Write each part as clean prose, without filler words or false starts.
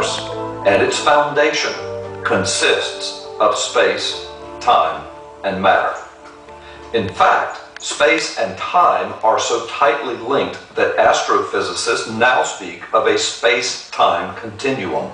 universe and its foundation consists of space, time, and matter. In fact, space and time are so tightly linked that astrophysicists now speak of a space-time continuum.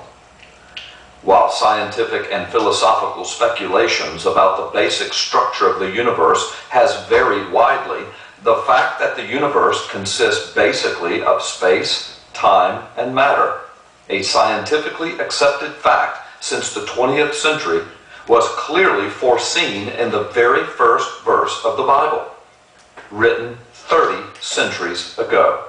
While scientific and philosophical speculations about the basic structure of the universe has varied widely, the fact that the universe consists basically of space, time, and matter, a scientifically accepted fact since the 20th century, was clearly foreseen in the very first verse of the Bible, written 30 centuries ago.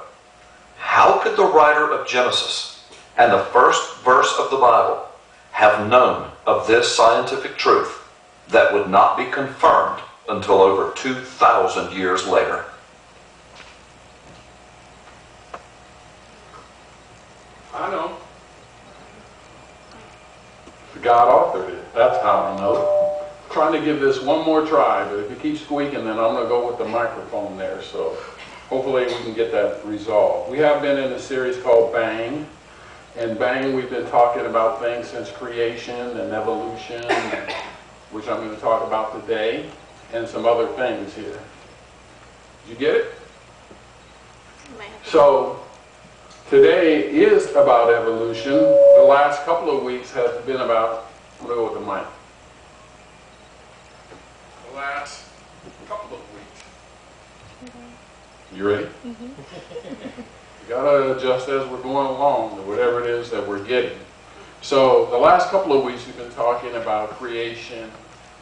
How could the writer of Genesis and the first verse of the Bible have known of this scientific truth that would not be confirmed until over 2,000 years later? I know. God authored it. That's how I know. I'm trying to give this one more try, but if it keeps squeaking, then I'm going to go with the microphone there. So hopefully we can get that resolved. We have been in a series called Bang. And Bang, we've been talking about things since creation and evolution, which I'm going to talk about today, and some other things here. Did you get it? So today is about evolution. The last couple of weeks have been about, I'm going to go with the mic. The last couple of weeks. You ready? You gotta adjust as we're going along to whatever it is that we're getting. So the last couple of weeks we've been talking about creation.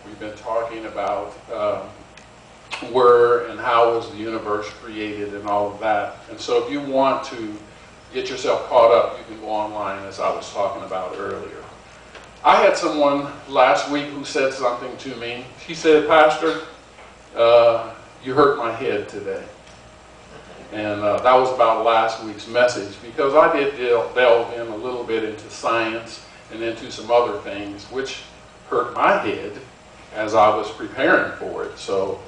We've been talking about where and how was the universe created and all of that. And so if you want to get yourself caught up, you can go online, as I was talking about earlier. I had someone last week who said something to me. She said, "Pastor, you hurt my head today." And that was about last week's message, because I did delve in a little bit into science and into some other things which hurt my head as I was preparing for it. So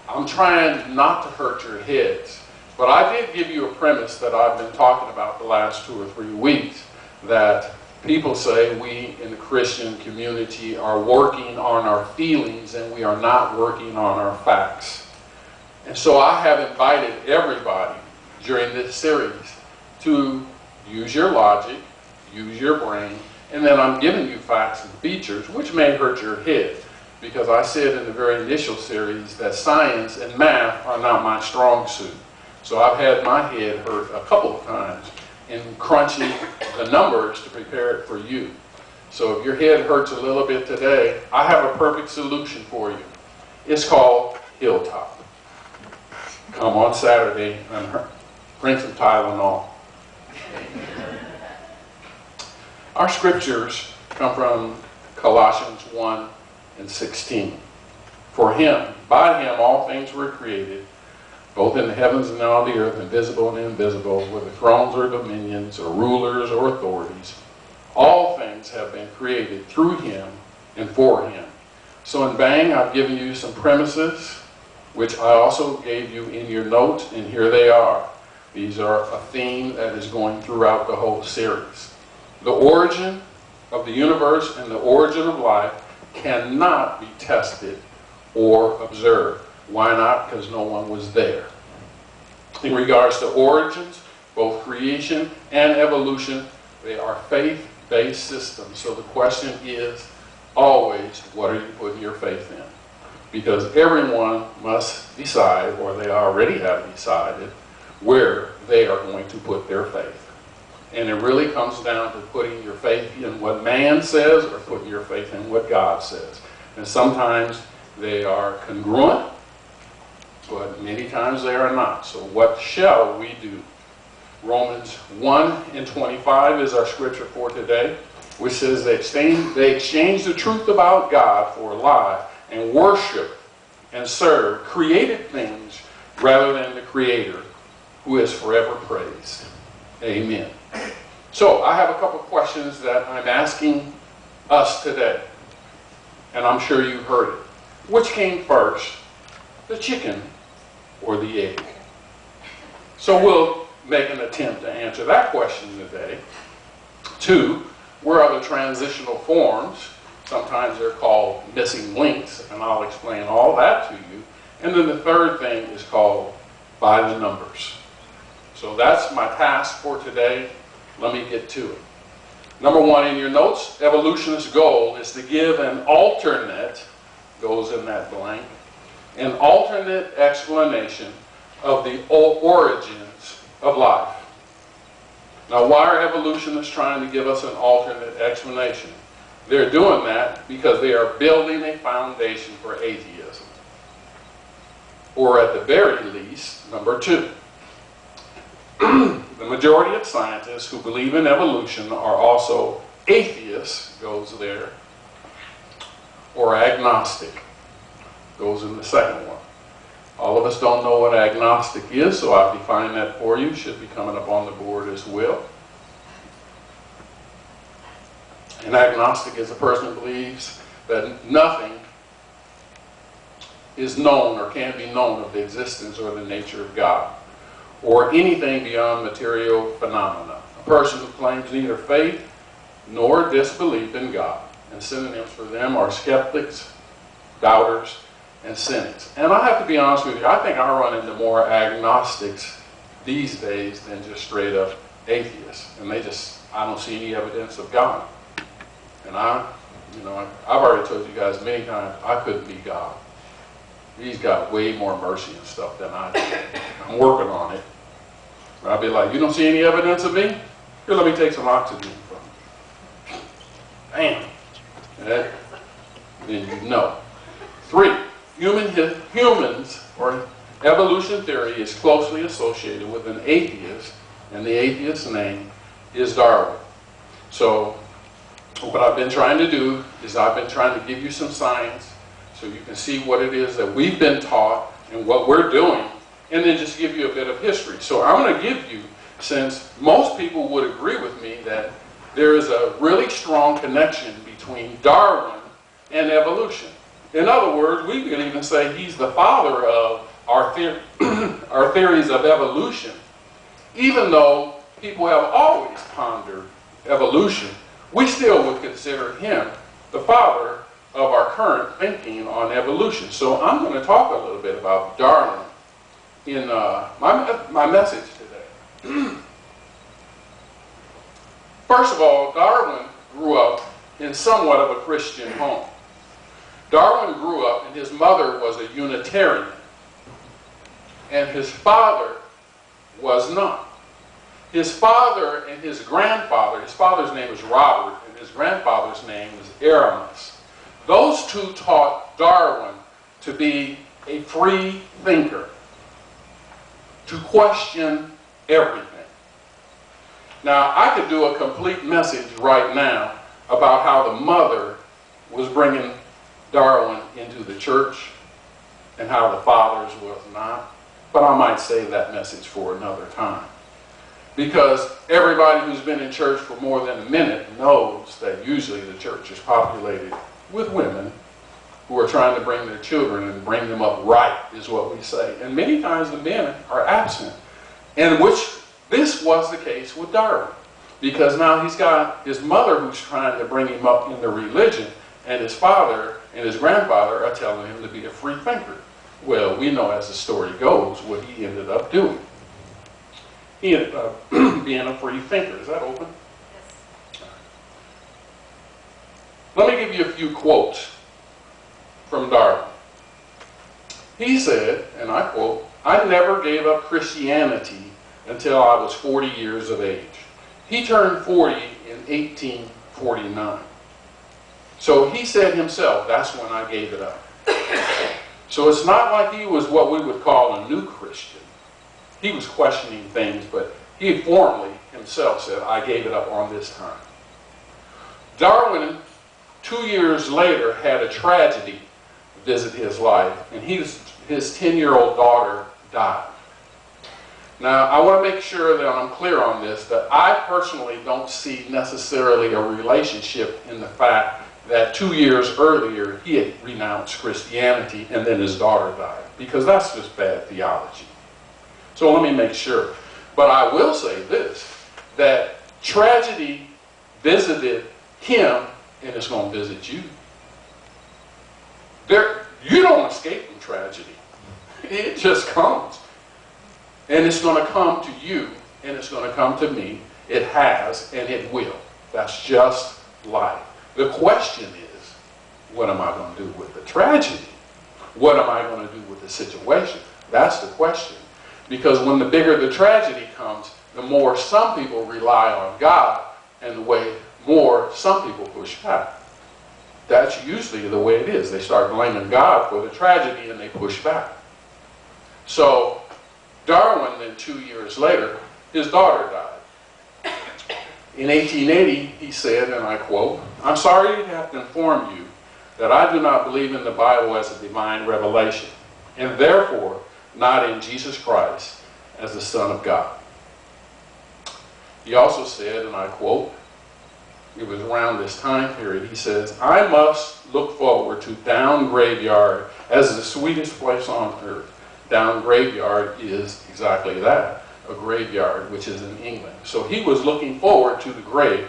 I'm trying not to hurt your heads. But I did give you a premise that I've been talking about the last 2 or 3 weeks, that people say we in the Christian community are working on our feelings and we are not working on our facts. And so I have invited everybody during this series to use your logic, use your brain, and then I'm giving you facts and features which may hurt your head, because I said in the very initial series that science and math are not my strong suit. So I've had my head hurt a couple of times in crunching the numbers to prepare it for you. So if your head hurts a little bit today, I have a perfect solution for you. It's called Hilltop. Come on Saturday and bring some Tylenol. Our scriptures come from Colossians 1:16. For him, by him, all things were created, both in the heavens and on the earth, visible and invisible, whether thrones or dominions or rulers or authorities. All things have been created through him and for him. So in Bang, I've given you some premises, which I also gave you in your notes, and here they are. These are a theme that is going throughout the whole series. The origin of the universe and the origin of life cannot be tested or observed. Why not? Because no one was there. In regards to origins, both creation and evolution, they are faith-based systems. So the question is always, what are you putting your faith in? Because everyone must decide, or they already have decided, where they are going to put their faith. And it really comes down to putting your faith in what man says or putting your faith in what God says. And sometimes they are congruent, but many times they are not. So what shall we do? Romans 1:25 is our scripture for today, which says they exchange the truth about God for a lie and worship and serve created things rather than the Creator, who is forever praised. Amen. So I have a couple questions that I'm asking us today, and I'm sure you've heard it. Which came first, the chicken or the egg? So we'll make an attempt to answer that question today. 2, Where are the transitional forms? Sometimes they're called missing links, and I'll explain all that to you. And then the third thing is called by the numbers. So that's my task for today. Let me get to it. Number one in your notes, evolutionist's goal is to give an alternate, goes in that blank, an alternate explanation of the origins of life. Now, why are evolutionists trying to give us an alternate explanation? They're doing that because they are building a foundation for atheism. Or at the very least, number two, the majority of scientists who believe in evolution are also atheists, goes there, or agnostic, goes in the second one. All of us don't know what agnostic is, so I've defined that for you. Should be coming up on the board as well. An agnostic is a person who believes that nothing is known or can be known of the existence or the nature of God, or anything beyond material phenomena. A person who claims neither faith nor disbelief in God. And synonyms for them are skeptics, doubters, and cynics. And I have to be honest with you, I think I run into more agnostics these days than just straight up atheists. And I don't see any evidence of God. And I've already told you guys many times, I couldn't be God. He's got way more mercy and stuff than I do. I'm working on it. But I'll be like, you don't see any evidence of me? Here, let me take some oxygen from you. Bam. Then you know. 3, humans, or evolution theory, is closely associated with an atheist, and the atheist's name is Darwin. So what I've been trying to do is I've been trying to give you some science so you can see what it is that we've been taught and what we're doing, and then just give you a bit of history. So I'm going to give you, since most people would agree with me that there is a really strong connection between Darwin and evolution. In other words, we can even say he's the father of our theories of evolution. Even though people have always pondered evolution, we still would consider him the father of our current thinking on evolution. So I'm going to talk a little bit about Darwin in my message today. First of all, Darwin grew up in somewhat of a Christian home. Darwin grew up, and his mother was a Unitarian, and his father was not. His father and his grandfather, his father's name was Robert, and his grandfather's name was Aramis. Those two taught Darwin to be a free thinker, to question everything. Now, I could do a complete message right now about how the mother was bringing Darwin into the church and how the father's was not, but I might save that message for another time. Because everybody who's been in church for more than a minute knows that usually the church is populated with women who are trying to bring their children and bring them up right, is what we say. And many times the men are absent. And this was the case with Darwin. Because now he's got his mother who's trying to bring him up in the religion, and his father and his grandfather are telling him to be a free thinker. Well, we know as the story goes what he ended up doing. He ended up being a free thinker. Is that open? Yes. Let me give you a few quotes from Darwin. He said, and I quote, "I never gave up Christianity until I was 40 years of age." He turned 40 in 1849. So he said himself, that's when I gave it up. So it's not like he was what we would call a new Christian. He was questioning things, but he formally himself said, I gave it up on this time. Darwin, 2 years later, had a tragedy visit his life, and his 10-year-old daughter died. Now, I want to make sure that I'm clear on this, that I personally don't see necessarily a relationship in the fact that 2 years earlier he had renounced Christianity and then his daughter died, because that's just bad theology. So let me make sure. But I will say this, that tragedy visited him, and it's going to visit you. You don't escape from tragedy. It just comes. And it's going to come to you, and it's going to come to me. It has, and it will. That's just life. The question is, what am I going to do with the tragedy? What am I going to do with the situation? That's the question. Because when the bigger the tragedy comes, the more some people rely on God, and the way more some people push back. That's usually the way it is. They start blaming God for the tragedy and they push back. So Darwin, then 2 years later, his daughter died. In 1880, he said, and I quote, "I'm sorry to have to inform you that I do not believe in the Bible as a divine revelation, and therefore not in Jesus Christ as the Son of God." He also said, and I quote, it was around this time period, he says, "I must look forward to Down Graveyard as the sweetest place on earth." Down Graveyard is exactly that, a graveyard, which is in England. So he was looking forward to the grave.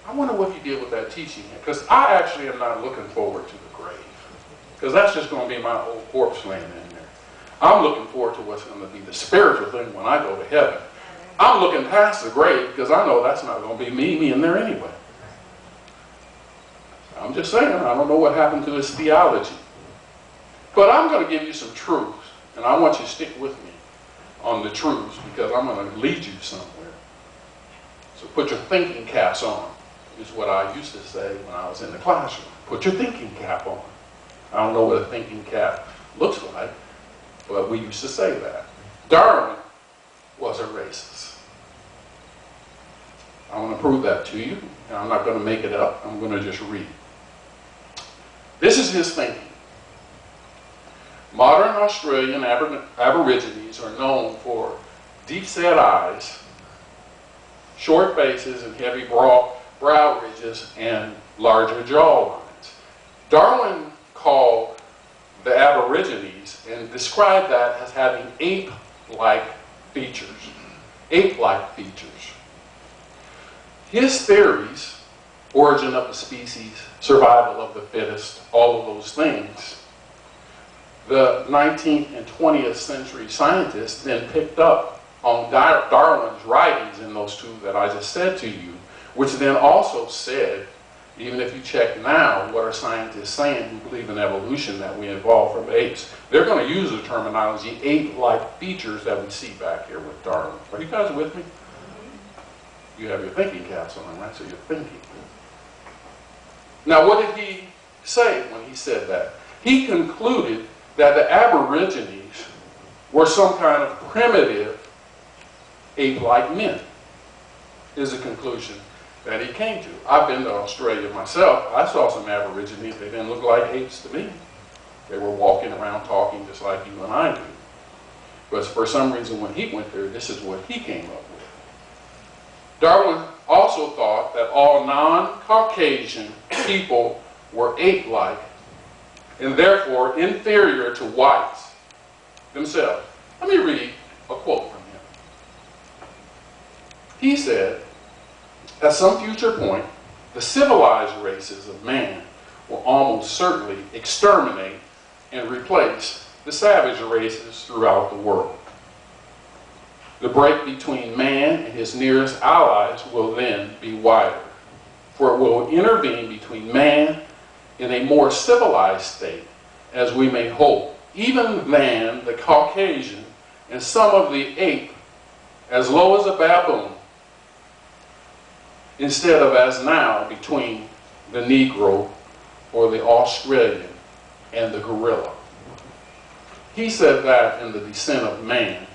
I wonder what he did with that teaching, because I actually am not looking forward to the grave, because that's just going to be my old corpse laying in there. I'm looking forward to what's going to be the spiritual thing when I go to heaven. I'm looking past the grave because I know that's not going to be me in there anyway. I'm just saying, I don't know what happened to his theology. But I'm going to give you some truths, and I want you to stick with me on the truths because I'm going to lead you somewhere. So put your thinking caps on, is what I used to say when I was in the classroom. Put your thinking cap on. I don't know what a thinking cap looks like, but we used to say that. Darwin was a racist. I want to prove that to you, and I'm not going to make it up. I'm going to just read. This is his thinking. Modern Australian Aborigines are known for deep-set eyes, short faces, and heavy brow ridges, and larger jaw lines. Darwin called the Aborigines and described that as having ape-like features. Ape-like features. His theories, origin of the species, survival of the fittest, all of those things, the 19th and 20th century scientists then picked up on Darwin's writings in those two that I just said to you, which then also said, even if you check now, what are scientists saying who believe in evolution, that we evolved from apes? They're going to use the terminology ape-like features that we see back here with Darwin. Are you guys with me? You have your thinking caps on, right? So you're thinking. Now, what did he say when he said that? He concluded that the Aborigines were some kind of primitive ape-like men, is a conclusion that he came to. I've been to Australia myself. I saw some Aborigines. They didn't look like apes to me. They were walking around talking just like you and I do. But for some reason, when he went there, this is what he came up with. Darwin also thought that all non-Caucasian people were ape-like and therefore inferior to whites themselves. Let me read a quote from him. He said, "At some future point, the civilized races of man will almost certainly exterminate and replace the savage races throughout the world. The break between man and his nearest allies will then be wider, for it will intervene between man in a more civilized state, as we may hope, even than the Caucasian and some of the ape, as low as a baboon, instead of as now between the Negro or the Australian and the gorilla." He said that in The Descent of Man,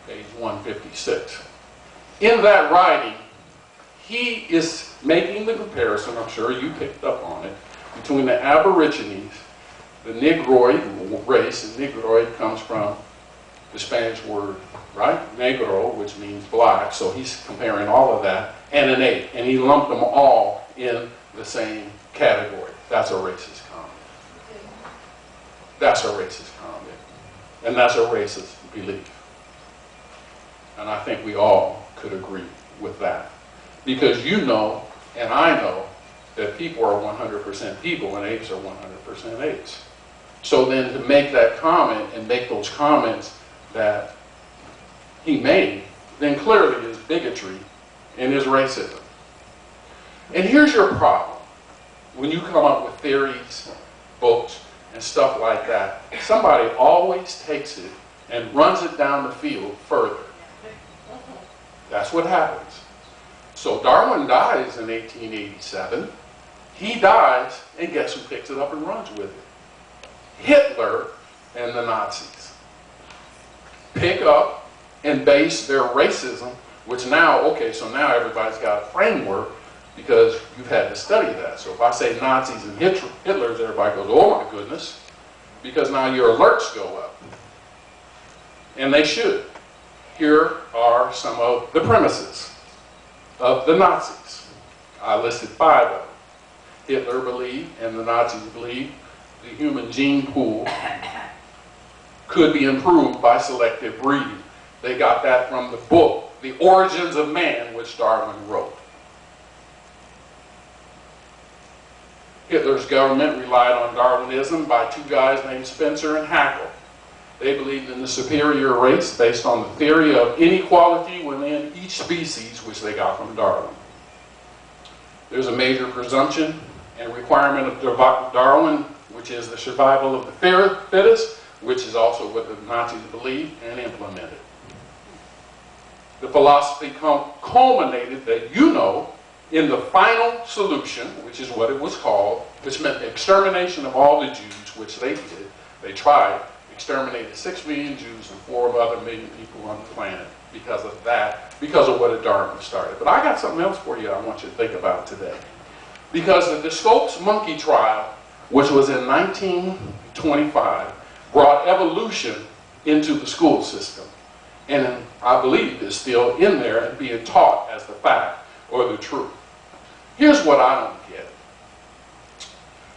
page 156. In that writing, he is making the comparison, I'm sure you picked up on it, between the Aborigines, the Negroid race, and Negroid comes from the Spanish word, right? Negro, which means black, so he's comparing all of that, and an ape, and he lumped them all in the same category. That's a racist comment. That's a racist comment. And that's a racist belief. And I think we all could agree with that. Because you know, and I know, that people are 100% people and apes are 100% apes. So then to make that comment and make those comments that he made, then clearly is bigotry and is racism. And here's your problem. When you come up with theories, books, and stuff like that, somebody always takes it and runs it down the field further. That's what happens. So Darwin dies in 1887. He dies, and guess who picks it up and runs with it? Hitler and the Nazis pick up and base their racism, which now, okay, so now everybody's got a framework because you've had to study that. So if I say Nazis and Hitlers, everybody goes, oh my goodness, because now your alerts go up. And they should. Here are some of the premises of the Nazis. I listed 5 of them. Hitler believed, and the Nazis believed, the human gene pool could be improved by selective breeding. They got that from the book, The Origins of Man, which Darwin wrote. Hitler's government relied on Darwinism by 2 guys named Spencer and Haeckel. They believed in the superior race based on the theory of inequality within each species, which they got from Darwin. There's a major presumption and requirement of Darwin, which is the survival of the fittest, which is also what the Nazis believed and implemented. The philosophy culminated that you know in the final solution, which is what it was called, which meant the extermination of all the Jews, which they did. They tried, exterminated 6 million Jews and 4 other million people on the planet because of that, because of what Darwin started. But I got something else for you I want you to think about today. Because the Scopes monkey trial, which was in 1925, brought evolution into the school system. And I believe is still in there and being taught as the fact or the truth. Here's what I don't get.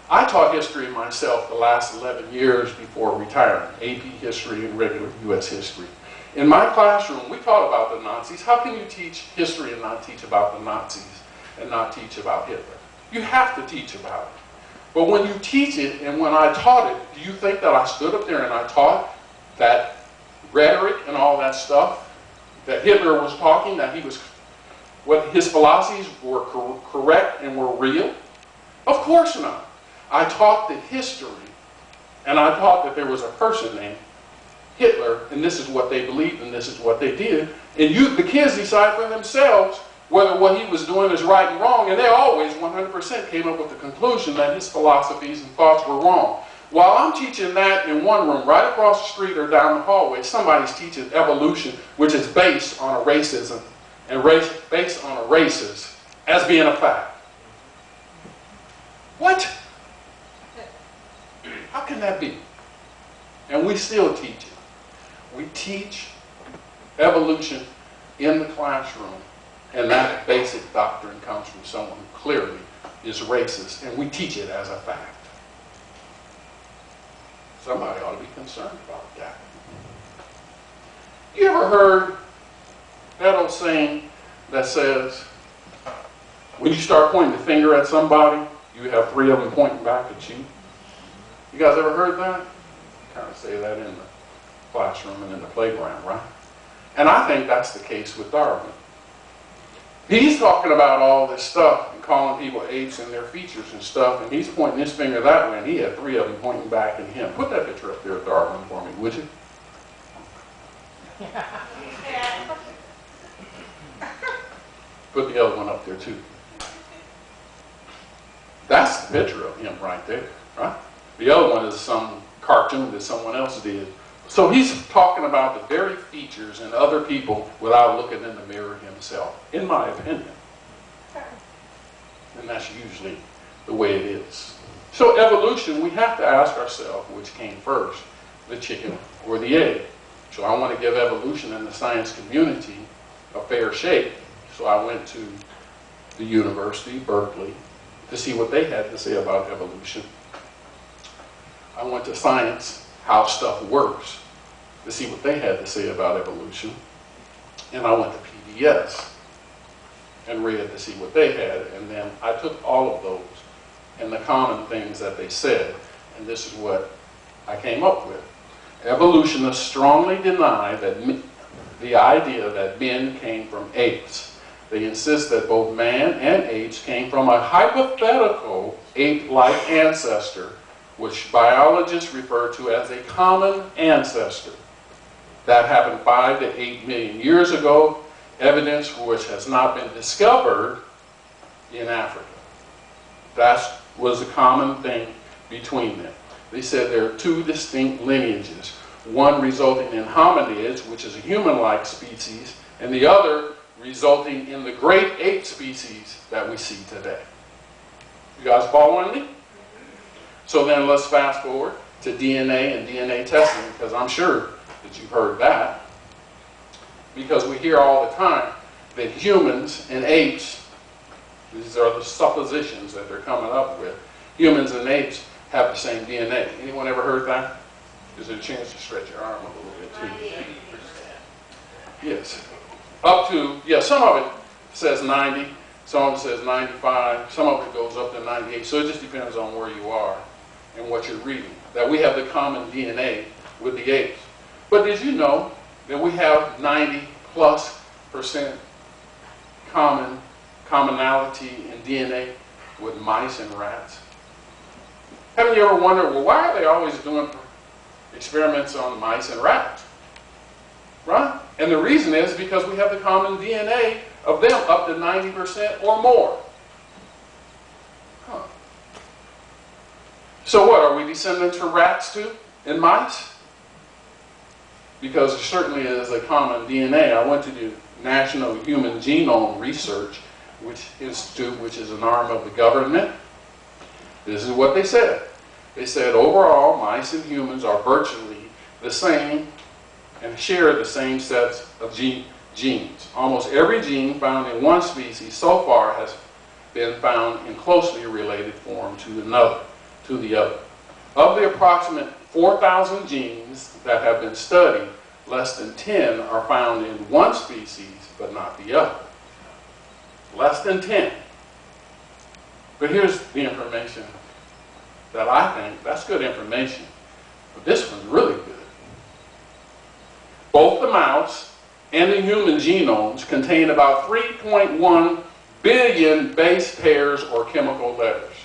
I taught history myself the last 11 years before retiring, AP history and regular US history. In my classroom, we taught about the Nazis. How can you teach history and not teach about the Nazis and not teach about Hitler? You have to teach about it. But when you teach it, and when I taught it, do you think that I stood up there and I taught that rhetoric and all that stuff, that Hitler was talking, that he was, what his philosophies were correct and were real? Of course not. I taught the history, and I taught that there was a person named Hitler, and this is what they believed, and this is what they did. And the kids decide for themselves whether what he was doing is right and wrong, and they always 100% came up with the conclusion that his philosophies and thoughts were wrong. While I'm teaching that in one room, right across the street or down the hallway, somebody's teaching evolution, which is based on a racism, and based on a racist as being a fact. What? How can that be? And we still teach it. We teach evolution in the classroom, and that basic doctrine comes from someone who clearly is racist, and we teach it as a fact. Somebody ought to be concerned about that. You ever heard that old saying that says, when you start pointing the finger at somebody, you have 3 of them pointing back at you? You guys ever heard that? Kind of say that in the classroom and in the playground, right? And I think that's the case with Darwin. He's talking about all this stuff and calling people apes and their features and stuff, and he's pointing his finger that way, and he had 3 of them pointing back at him. Put that picture up there of Darwin for me, would you? Put the other one up there too. That's the picture of him right there, right? The other one is some cartoon that someone else did. So he's talking about the very features in other people without looking in the mirror himself, in my opinion. And that's usually the way it is. So evolution, we have to ask ourselves which came first, the chicken or the egg. So I want to give evolution in the science community a fair shake. So I went to the University, Berkeley, to see what they had to say about evolution. I went to Science, How Stuff Works, to see what they had to say about evolution. And I went to PBS and read to see what they had. And then I took all of those and the common things that they said, and this is what I came up with. Evolutionists strongly deny that the idea that men came from apes. They insist that both man and apes came from a hypothetical ape-like ancestor, which biologists refer to as a common ancestor. That happened 5 to 8 million years ago, evidence for which has not been discovered in Africa. That was a common thing between them. They said there are two distinct lineages, one resulting in hominids, which is a human-like species, and the other resulting in the great ape species that we see today. You guys following me? So then let's fast forward to DNA and DNA testing, because I'm sure that you've heard that. Because we hear all the time that humans and apes, these are the suppositions that they're coming up with, humans and apes have the same DNA. Anyone ever heard that? Is there a chance to stretch your arm a little bit too? Yes. Up to, yeah, some of it says 90, some of it says 95, some of it goes up to 98. So it just depends on where you are and what you're reading. That we have the common DNA with the apes. But did you know that we have 90+% commonality in DNA with mice and rats? Haven't you ever wondered, well, why are they always doing experiments on mice and rats? Right? And the reason is because we have the common DNA of them up to 90% or more. Huh. So what, are we descendants from rats too, and mice? Because there certainly is a common DNA. I went to the National Human Genome Research Institute, which is an arm of the government. This is what they said. They said overall, mice and humans are virtually the same and share the same sets of genes. Almost every gene found in one species so far has been found in closely related form to the other. Of the approximate 4,000 genes that have been studied, less than 10 are found in one species, but not the other. Less than 10. But here's the information that I think, that's good information, but this one's really good. Both the mouse and the human genomes contain about 3.1 billion base pairs or chemical letters.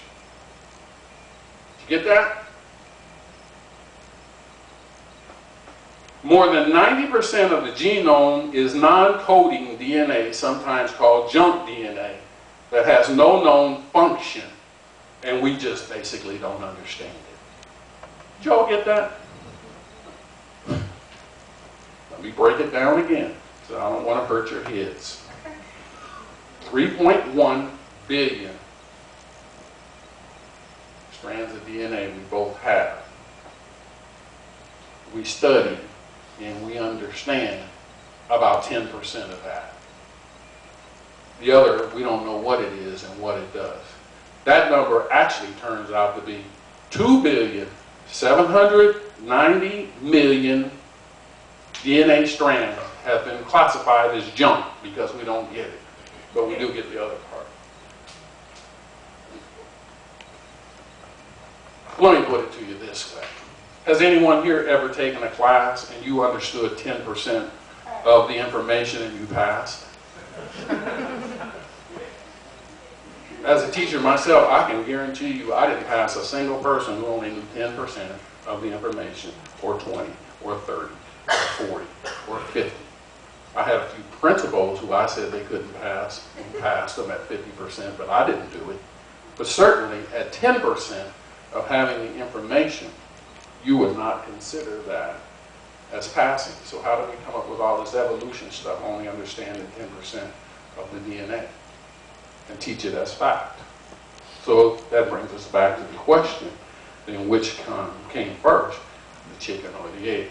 Did you get that? More than 90% of the genome is non-coding DNA, sometimes called junk DNA, that has no known function, and we just basically don't understand it. Did y'all get that? Let me break it down again, so I don't want to hurt your heads. 3.1 billion strands of DNA we both have. We study and we understand about 10% of that. The other, we don't know what it is and what it does. That number actually turns out to be 2,790,000,000 DNA strands have been classified as junk because we don't get it, but we do get the other part. Let me put it to you this way. Has anyone here ever taken a class and you understood 10% of the information and you passed? As a teacher myself, I can guarantee you I didn't pass a single person who only knew 10% of the information, or 20, or 30, or 40, or 50. I had a few principals who I said they couldn't pass, and passed them at 50%, but I didn't do it. But certainly at 10% of having the information, you would not consider that as passing. So how do we come up with all this evolution stuff, only understanding 10% of the DNA, and teach it as fact? So that brings us back to the question, then which came first, the chicken or the egg?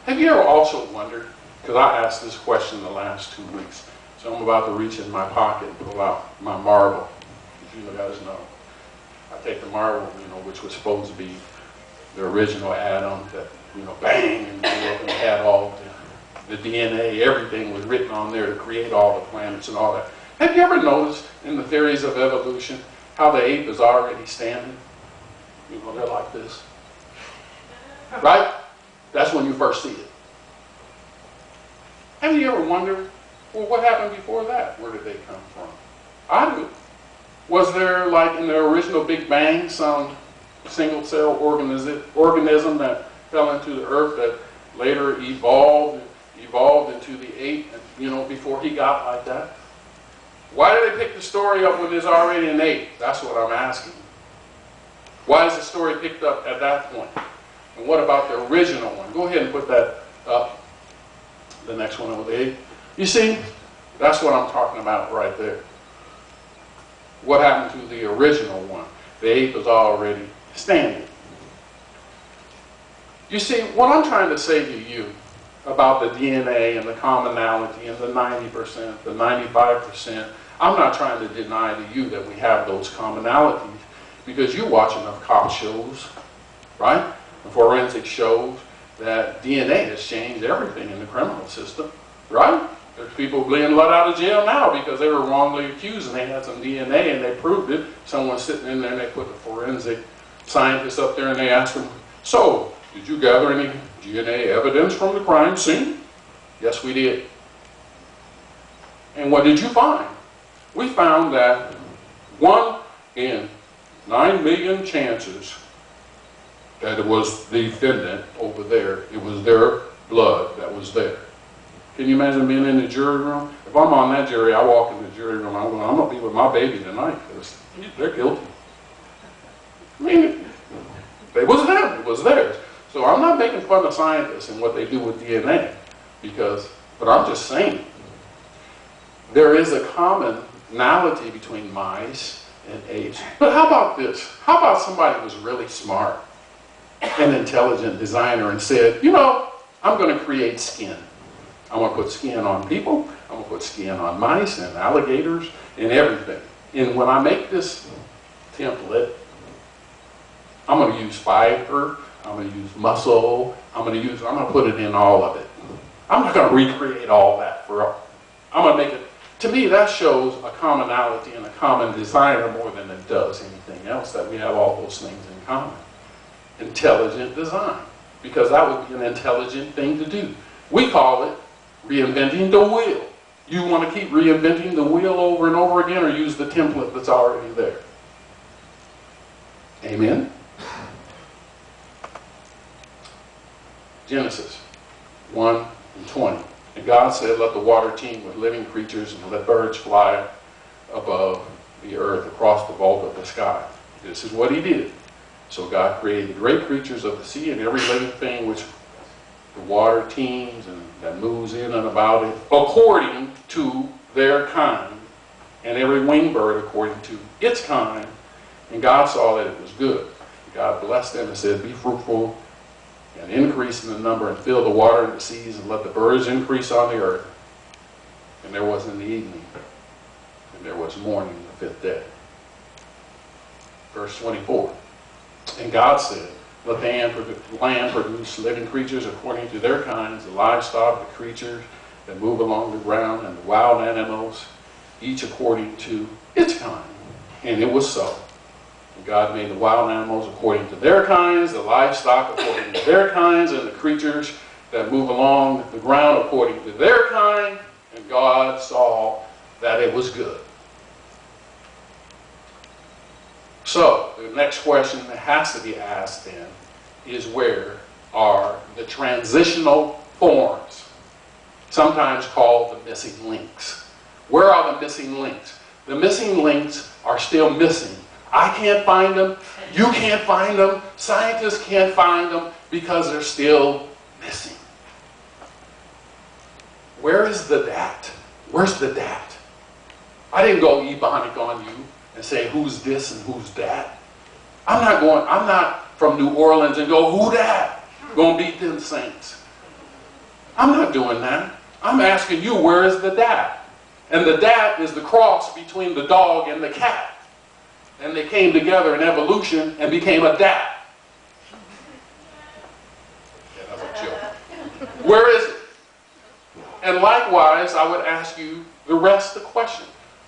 Have you ever also wondered, because I asked this question the last 2 weeks, so I'm about to reach in my pocket and pull out my marble. As you guys know, I take the marble, which was supposed to be the original atom that, bang, and blew up and had all the DNA, everything was written on there to create all the planets and all that. Have you ever noticed in the theories of evolution how the ape is already standing? You know, they're like this. Right? That's when you first see it. Have you ever wondered, well, what happened before that? Where did they come from? I do. Was there, like in the original Big Bang, some single-cell organism that fell into the earth that later evolved into the ape, you know, before he got like that? Why did they pick the story up when there's already an ape? That's what I'm asking. Why is the story picked up at that point? And what about the original one? Go ahead and put that up. The next one over there. You see, that's what I'm talking about right there. What happened to the original one? The ape is already standing. You see, what I'm trying to say to you about the DNA and the commonality and the 90%, the 95%, I'm not trying to deny to you that we have those commonalities because you watch enough cop shows, right? The forensic shows that DNA has changed everything in the criminal system, right? There's people being let out of jail now because they were wrongly accused and they had some DNA and they proved it. Someone's sitting in there and they put the forensic scientists up there and they asked them, so, did you gather any DNA evidence from the crime scene? Yes, we did. And what did you find? We found that 1 in 9 million chances that it was the defendant over there. It was their blood that was there. Can you imagine being in the jury room? If I'm on that jury, I walk in the jury room, I'm going to be with my baby tonight because they're guilty. I mean, it was them. It was theirs. So I'm not making fun of scientists and what they do with DNA, but I'm just saying, there is a commonality between mice and apes. But how about this? How about somebody who was really smart, an intelligent designer, and said, you know, I'm going to create skin. I'm going to put skin on people. I'm going to put skin on mice and alligators and everything. And when I make this template, I'm going to use fiber. I'm going to use muscle. I'm going to put it in all of it. I'm not going to recreate all that I'm going to make it. To me, that shows a commonality and a common designer more than it does anything else, that we have all those things in common. Intelligent design, because that would be an intelligent thing to do. We call it reinventing the wheel. You want to keep reinventing the wheel over and over again, or use the template that's already there? Amen? Genesis 1:20. And God said, let the water teem with living creatures and let birds fly above the earth across the vault of the sky. This is what he did. So God created the great creatures of the sea and every living thing which the water teems and that moves in and about it according to their kind, and every winged bird according to its kind. And God saw that it was good. God blessed them and said, be fruitful and increase in the number and fill the water in the seas and let the birds increase on the earth. And there was in the evening and there was morning the 5th day. Verse 24. And God said, let the land produce living creatures according to their kinds, the livestock, the creatures that move along the ground, and the wild animals, each according to its kind. And it was so. And God made the wild animals according to their kinds, the livestock according to their kinds, and the creatures that move along the ground according to their kind. And God saw that it was good. So, the next question that has to be asked then is, where are the transitional forms, sometimes called the missing links? Where are the missing links? The missing links are still missing. I can't find them. You can't find them. Scientists can't find them because they're still missing. Where is the dat? Where's the dat? I didn't go ebonic on you and say who's this and who's that. I'm not from New Orleans and go, who that? Gonna beat them saints. I'm not doing that. I'm asking you, where is the dat? And the dat is the cross between the dog and the cat. And they came together in evolution and became a dat. Yeah, that's a joke. Where is it? And likewise, I would ask you the rest of the question.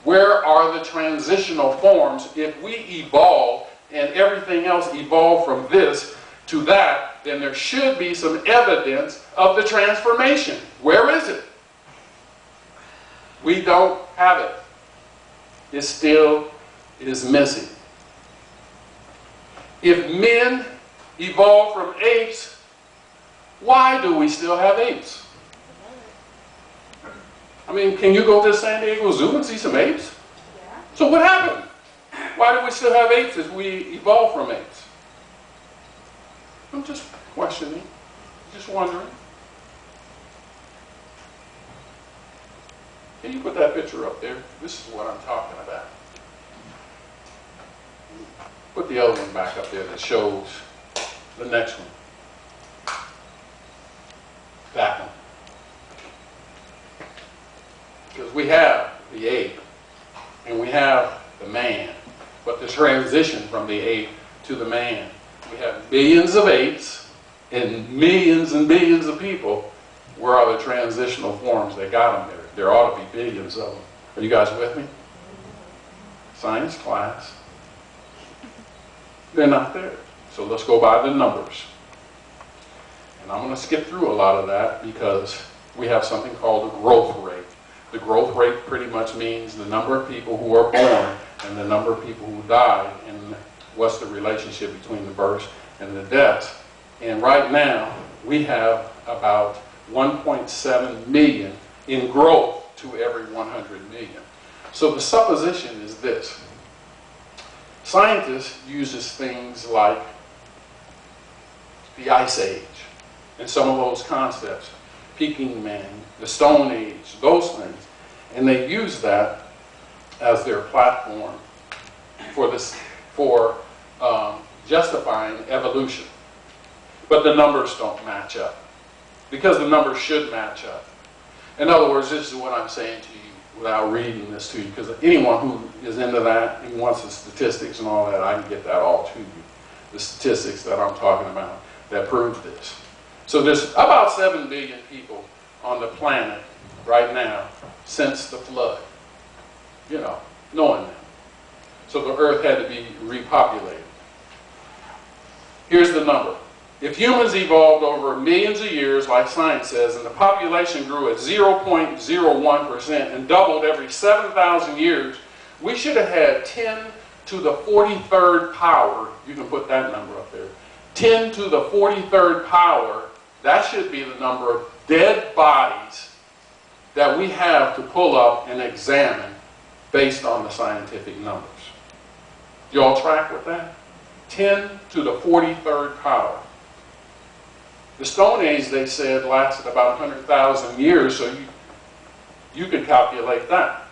Where are the transitional forms? If we evolve and everything else evolved from this to that, then there should be some evidence of the transformation. Where is it? We don't have it. It still is missing. If men evolved from apes, why do we still have apes? I mean, can you go to the San Diego Zoo and see some apes? Yeah. So what happened? Why do we still have apes if we evolved from apes? I'm just questioning, just wondering. Can you put that picture up there? This is what I'm talking about. Put the other one back up there that shows the next one. That one. Because we have the ape and we have the man, but the transition from the ape to the man. We have billions of apes and billions of people. Where are the transitional forms that got them there? There ought to be billions of them. Are you guys with me? Science class. They're not there. So let's go by the numbers. And I'm going to skip through a lot of that because we have something called the growth rate. The growth rate pretty much means the number of people who are born and the number of people who die, and what's the relationship between the births and the deaths. And right now, we have about 1.7 million in growth to every 100 million. So the supposition is this. Scientists uses things like the Ice Age and some of those concepts, Peking Man, the Stone Age, those things, and they use that as their platform for justifying evolution. But the numbers don't match up, because the numbers should match up. In other words, this is what I'm saying to you without reading this to you, because anyone who is into that and wants the statistics and all that, I can get that all to you. The statistics that I'm talking about that prove this. So there's about 7 billion people on the planet right now since the flood. You know, knowing that. So the earth had to be repopulated. Here's the number. If humans evolved over millions of years, like science says, and the population grew at 0.01% and doubled every 7,000 years, we should have had 10 to the 43rd power. You can put that number up there. 10 to the 43rd power, that should be the number of dead bodies that we have to pull up and examine based on the scientific numbers. You all track with that? 10 to the 43rd power. The Stone Age, they said, lasted about 100,000 years, so you could calculate that.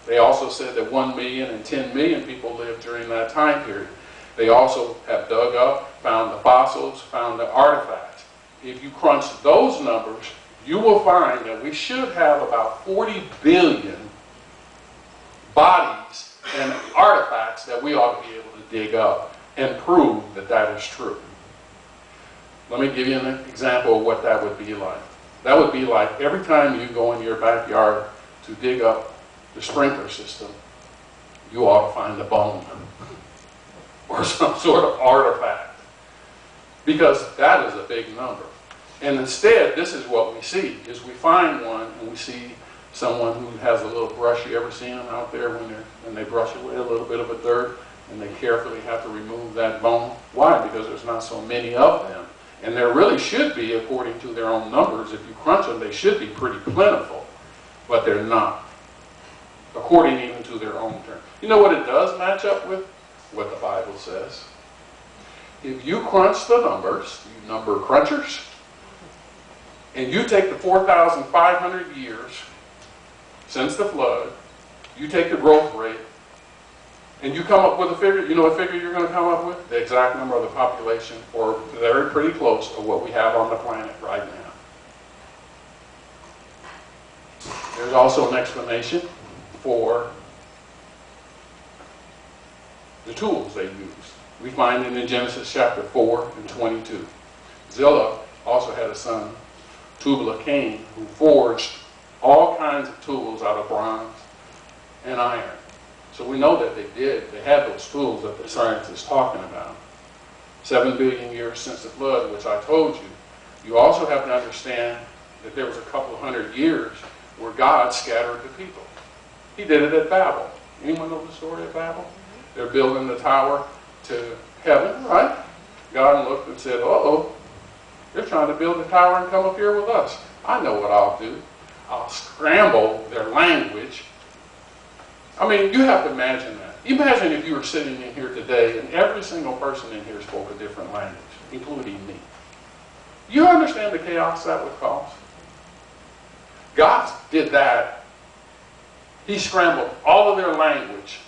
They also said that 1 million and 10 million people lived during that time period. They also have dug up, found the fossils, found the artifacts. If you crunch those numbers, you will find that we should have about 40 billion bodies and artifacts that we ought to be able to dig up and prove that that is true. Let me give you an example of what that would be like. That would be like every time you go in your backyard to dig up the sprinkler system, you ought to find a bone or some sort of artifact, because that is a big number. And instead, this is what we see, is we find one and we see someone who has a little brush. You ever seen them out there when they brush away a little bit of a dirt and they carefully have to remove that bone? Why? Because there's not so many of them. And there really should be, according to their own numbers. If you crunch them, they should be pretty plentiful, but they're not, according even to their own terms. You know what it does match up with? What the Bible says. If you crunch the numbers, you number crunchers, and you take the 4,500 years since the flood, you take the growth rate, and you come up with a figure. You know what figure you're going to come up with? The exact number of the population, or very pretty close to what we have on the planet right now. There's also an explanation for the tools they used. We find it in Genesis chapter 4 and 22. Zillah also had a son, Tubal-Cain, who forged all kinds of tools out of bronze and iron. So we know that they had those tools that the science is talking about. 7 billion years since the flood, which I told you. You also have to understand that there was a couple of hundred years where God scattered the people. He did it at Babel. Anyone know the story of Babel? They're building the tower to heaven, right? God looked and said, uh-oh, they're trying to build a tower and come up here with us. I know what I'll do. I'll scramble their language. I mean, you have to imagine that. Imagine if you were sitting in here today and every single person in here spoke a different language, including me. You understand the chaos that would cause? God did that. He scrambled all of their language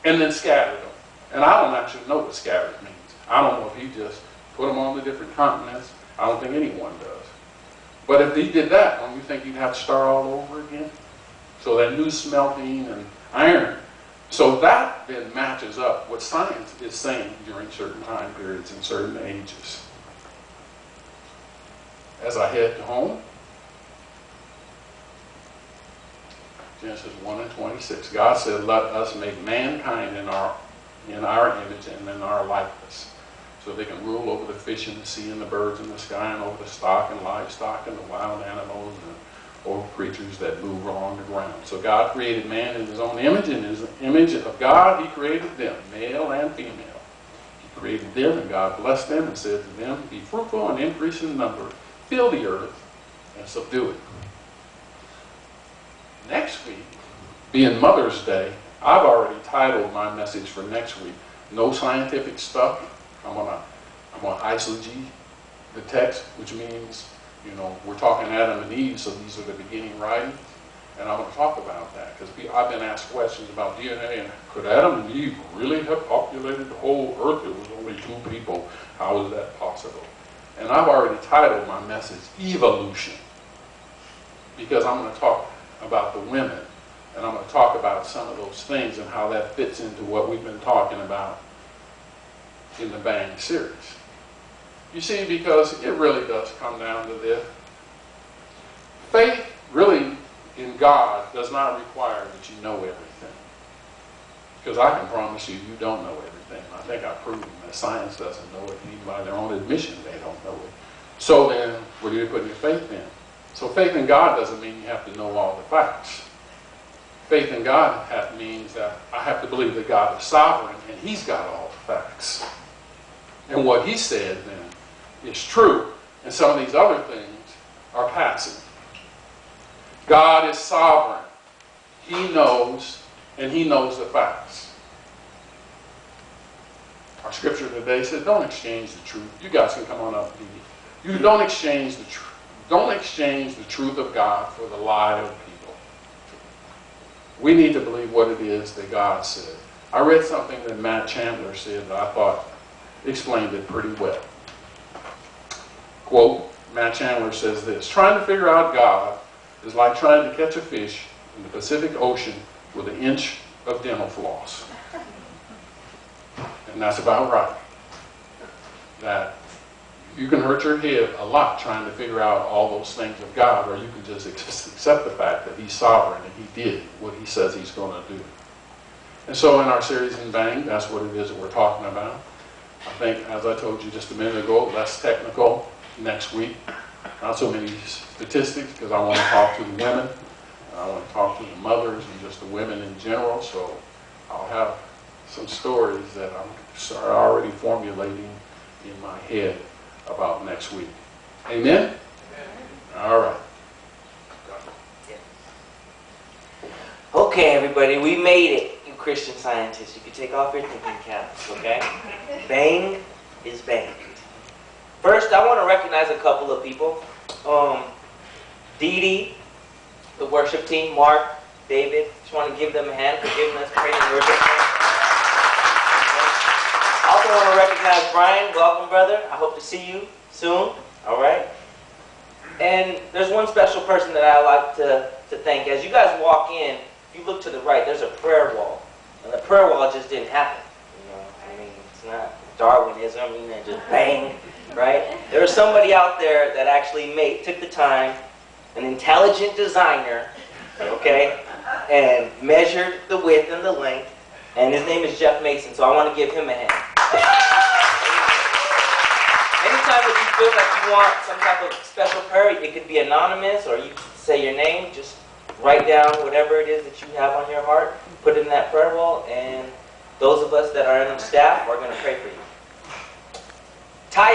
and then scattered them. And I don't actually know what scattered means. I don't know if he just put them on the different continents. I don't think anyone does. But if he did that, don't you think you'd have to start all over again? So that new smelting and iron. So that then matches up what science is saying during certain time periods and certain ages. As I head to home, Genesis 1 and 26, God said, let us make mankind in our image and in our likeness, so they can rule over the fish in the sea and the birds in the sky and over the stock and livestock and the wild animals and over creatures that move along the ground. So God created man in his own image. In his image of God, he created them, male and female. He created them, and God blessed them and said to them, be fruitful and increase in number, fill the earth and subdue it. Next week, being Mother's Day, I've already titled my message for next week, No Scientific Stuff. I'm gonna eisegete the text, which means, you know, we're talking Adam and Eve, so these are the beginning writings. And I'm going to talk about that because I've been asked questions about DNA and could Adam and Eve really have populated the whole earth? It was only 2 people. How is that possible? And I've already titled my message, Evolution, because I'm going to talk about the women, and I'm going to talk about some of those things and how that fits into what we've been talking about in the Bang series. You see, because it really does come down to this. Faith really in God does not require that you know everything. Because I can promise you, you don't know everything. I think I've proven that science doesn't know it. Even by their own admission, they don't know it. So then, what do you put your faith in? So faith in God doesn't mean you have to know all the facts. Faith in God means that I have to believe that God is sovereign and he's got all the facts. And what he said then is true, and some of these other things are passive. God is sovereign. He knows, and he knows the facts. Our scripture today says, don't exchange the truth. You guys can come on up, Dee. You don't exchange the truth. Don't exchange the truth of God for the lie of people. We need to believe what it is that God said. I read something that Matt Chandler said that I thought explained it pretty well. Quote, Matt Chandler says this, trying to figure out God is like trying to catch a fish in the Pacific Ocean with an inch of dental floss. And that's about right. That you can hurt your head a lot trying to figure out all those things of God, or you can just accept the fact that he's sovereign and he did what he says he's going to do. And so in our series in Bang, that's what it is that we're talking about. I think, as I told you just a minute ago, less technical next week. Not so many statistics, because I want to talk to the women. I want to talk to the mothers and just the women in general. So I'll have some stories that I'm already formulating in my head about next week. Amen? Amen. All right. Okay, everybody, we made it. You Christian scientists, you can take off your thinking caps, okay? Bang is banged. First, I want to recognize a couple of people. Dee Dee, the worship team, Mark, David. Just want to give them a hand for giving us praise and worship. I also want to recognize Brian. Welcome, brother. I hope to see you soon. All right. And there's one special person that I like to thank. As you guys walk in, if you look to the right, there's a prayer wall. And the prayer wall just didn't happen. You know, I mean, it's not Darwinism. I mean, it just bang, right? There was somebody out there that actually took the time, an intelligent designer, okay, and measured the width and the length And his name is Jeff Mason, so I want to give him a hand. Anytime that you feel like you want some type of special prayer, it could be anonymous, or you say your name, just write down whatever it is that you have on your heart, put it in that prayer wall, and those of us that are in the staff are going to pray for you. Tithe